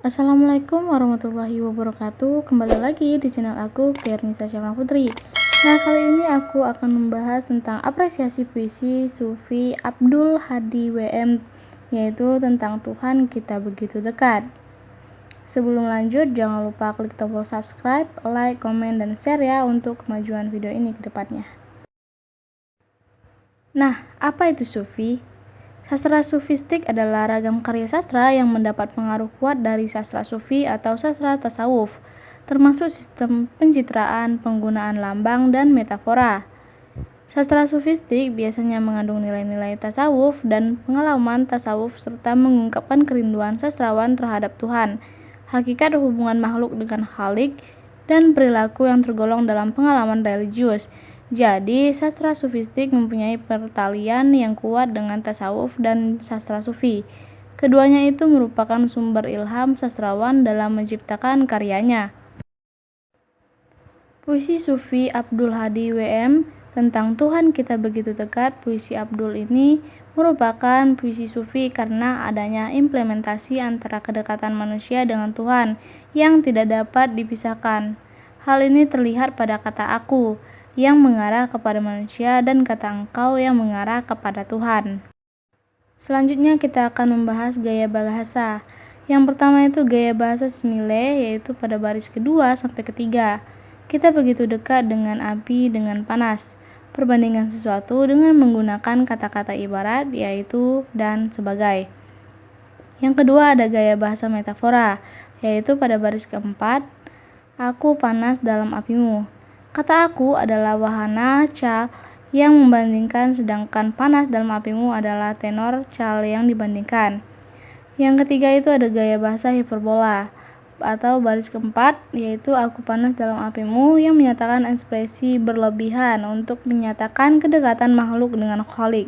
Assalamualaikum warahmatullahi wabarakatuh. Kembali lagi di channel aku, Kernisa Syamla Putri. Nah, kali ini aku akan membahas tentang apresiasi puisi Sufi Abdul Hadi WM, yaitu tentang Tuhan kita begitu dekat. Sebelum lanjut, jangan lupa klik tombol subscribe, like, komen, dan share ya untuk kemajuan video ini ke depannya. Nah, apa itu Sufi? Sastra sufistik adalah ragam karya sastra yang mendapat pengaruh kuat dari sastra sufi atau sastra tasawuf, termasuk sistem pencitraan, penggunaan lambang, dan metafora. Sastra sufistik biasanya mengandung nilai-nilai tasawuf dan pengalaman tasawuf serta mengungkapkan kerinduan sastrawan terhadap Tuhan, hakikat hubungan makhluk dengan Khalik, dan perilaku yang tergolong dalam pengalaman religius. Jadi, sastra sufistik mempunyai pertalian yang kuat dengan tasawuf dan sastra sufi. Keduanya itu merupakan sumber ilham sastrawan dalam menciptakan karyanya. Puisi Sufi Abdul Hadi WM tentang Tuhan kita begitu dekat. Puisi Abdul ini merupakan puisi sufi karena adanya implementasi antara kedekatan manusia dengan Tuhan yang tidak dapat dipisahkan. Hal ini terlihat pada kata aku yang mengarah kepada manusia dan kata engkau yang mengarah kepada Tuhan. Selanjutnya kita akan membahas gaya bahasa. Yang pertama itu gaya bahasa simile, yaitu pada baris kedua sampai ketiga. Kita begitu dekat dengan api dengan panas. Perbandingan sesuatu dengan menggunakan kata-kata ibarat, yaitu dan sebagai. Yang kedua ada gaya bahasa metafora, yaitu pada baris keempat, aku panas dalam apimu. Kata aku adalah wahana cal yang membandingkan, sedangkan panas dalam apimu adalah tenor cal yang dibandingkan. Yang ketiga itu ada gaya bahasa hiperbola atau baris keempat, yaitu aku panas dalam apimu yang menyatakan ekspresi berlebihan untuk menyatakan kedekatan makhluk dengan Khalik.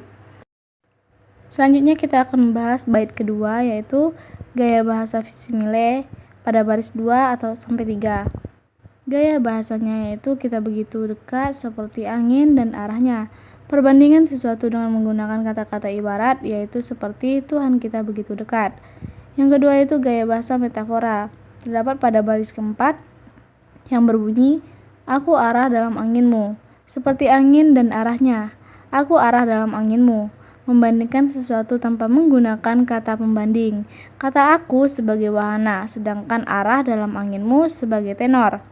Selanjutnya kita akan membahas bait kedua, yaitu gaya bahasa simile pada baris 2 atau sampai 3. Gaya bahasanya yaitu kita begitu dekat seperti angin dan arahnya. Perbandingan sesuatu dengan menggunakan kata-kata ibarat, yaitu seperti Tuhan kita begitu dekat. Yang kedua itu gaya bahasa metafora. Terdapat pada baris keempat yang berbunyi, aku arah dalam anginmu. Seperti angin dan arahnya. Aku arah dalam anginmu. Membandingkan sesuatu tanpa menggunakan kata pembanding. Kata aku sebagai wahana, sedangkan arah dalam anginmu sebagai tenor.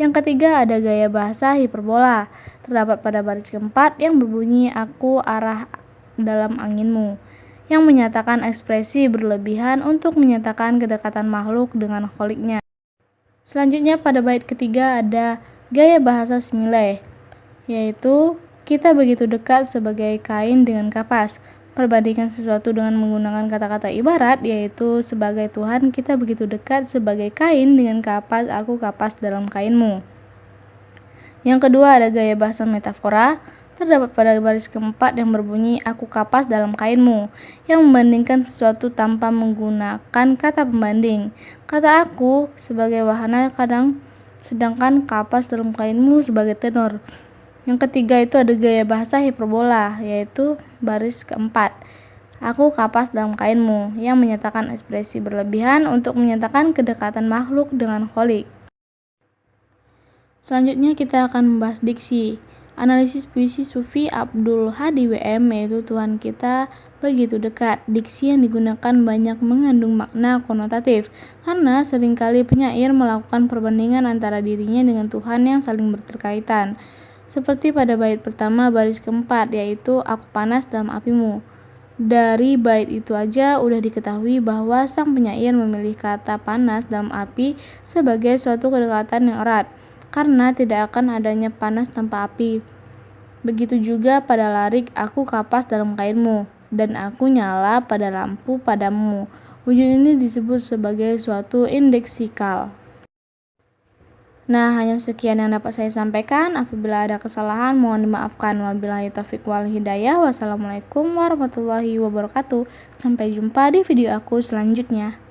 Yang ketiga ada gaya bahasa hiperbola. Terdapat pada baris keempat yang berbunyi aku arah dalam anginmu, yang menyatakan ekspresi berlebihan untuk menyatakan kedekatan makhluk dengan Kholiknya. Selanjutnya pada bait ketiga ada gaya bahasa simile, yaitu kita begitu dekat sebagai kain dengan kapas. Perbandingan sesuatu dengan menggunakan kata-kata ibarat, yaitu sebagai Tuhan kita begitu dekat sebagai kain dengan kapas, aku kapas dalam kainmu. Yang kedua ada gaya bahasa metafora. Terdapat pada baris keempat yang berbunyi aku kapas dalam kainmu, yang membandingkan sesuatu tanpa menggunakan kata pembanding. Kata aku sebagai wahana kadang, sedangkan kapas dalam kainmu sebagai tenor. Yang ketiga itu ada gaya bahasa hiperbola, yaitu baris keempat. Aku kapas dalam kainmu, yang menyatakan ekspresi berlebihan untuk menyatakan kedekatan makhluk dengan Kholik. Selanjutnya kita akan membahas diksi. Analisis puisi Sufi Abdul Hadi WM, yaitu Tuhan kita begitu dekat. Diksi yang digunakan banyak mengandung makna konotatif, karena seringkali penyair melakukan perbandingan antara dirinya dengan Tuhan yang saling berterkaitan. Seperti pada bait pertama baris keempat, yaitu aku panas dalam apimu. Dari bait itu aja udah diketahui bahwa sang penyair memilih kata panas dalam api sebagai suatu kedekatan yang erat, karena tidak akan adanya panas tanpa api. Begitu juga pada larik aku kapas dalam kainmu, dan aku nyala pada lampu padamu. Wujud ini disebut sebagai suatu indeksikal. Nah, hanya sekian yang dapat saya sampaikan. Apabila ada kesalahan, mohon dimaafkan. Wabillahi taufiq wal hidayah. Wassalamualaikum warahmatullahi wabarakatuh. Sampai jumpa di video aku selanjutnya.